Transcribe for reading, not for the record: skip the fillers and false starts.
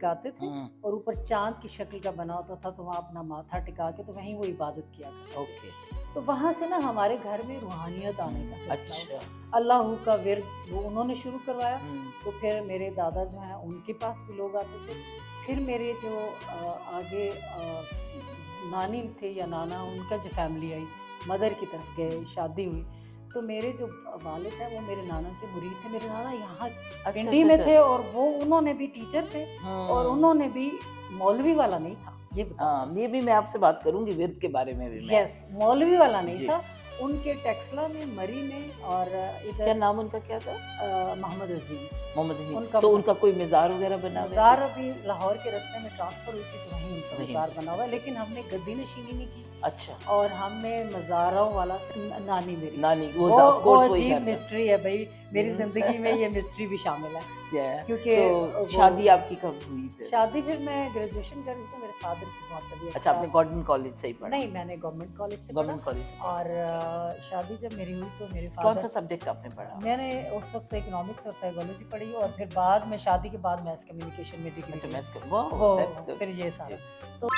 ٹکاتے تھے اور اوپر چاند کی شکل کا بنا ہوتا تھا، تو وہاں اپنا ماتھا ٹکا کے تو وہیں وہ عبادت کیا کرتے تھے. اوکے. تو وہاں سے نا ہمارے گھر میں روحانیت آنے کا سلسلہ ہوا. اچھا. اللہ کا ورد وہ انہوں نے شروع کروایا. تو پھر میرے دادا جو ہیں ان کے پاس بھی لوگ آتے تھے. پھر میرے جو آگے نانی تھے یا نانا، ان کا جو فیملی آئی مدر کی طرف گئے، شادی ہوئی، تو میرے جو والد ہیں وہ میرے نانا کے مرید تھے. میرے نانا یہاں پنڈی میں تھے اور وہ انہوں نے بھی ٹیچر تھے اور انہوں نے بھی مولوی والا نہیں تھا. یہ بھی میں آپ سے بات کروں گی ورد کے بارے میں بھی. یس، مولوی والا نہیں تھا. ان کے ٹیکسلا میں، مری میں، اور ادھر کیا نام ان کا کیا تھا؟ محمد عظیم. محمد عظیم. تو ان کا کوئی مزار وغیرہ بنا؟ مزار ابھی لاہور کے راستے میں ٹرانسفر ہوئی تھی تو وہیں ان کا مزار بنا ہوا ہے، لیکن ہم نے گدی نشینی نہیں کی. اچھا. اور ہم نے مزاروں والا نانی میری، نانی وہ عجیب مسٹری ہے بھائی. میری زندگی میں یہ مسٹری بھی شامل ہے. کیونکہ شادی آپ کی کب ہوئی؟ شادی پھر میں گریجویشن کر رہی تھی. میرے فادر کی بہت طبیعت. اچھا، آپ نے گورنمنٹ کالج سے ہی پڑھا؟ نہیں، میں نے گورنمنٹ کالج سے گورنمنٹ کالج سے. اور شادی جب میری ہوئی تو میرے فادر. کون سا سبجیکٹ آپ نے پڑھا؟ میں نے اس وقت اکنامکس اور سائیکالوجی پڑھی، اور پھر بعد میں شادی کے بعد میس کمیونیکیشن میں ڈگری. اچھا، میس. وہ پھر یہ سارا تو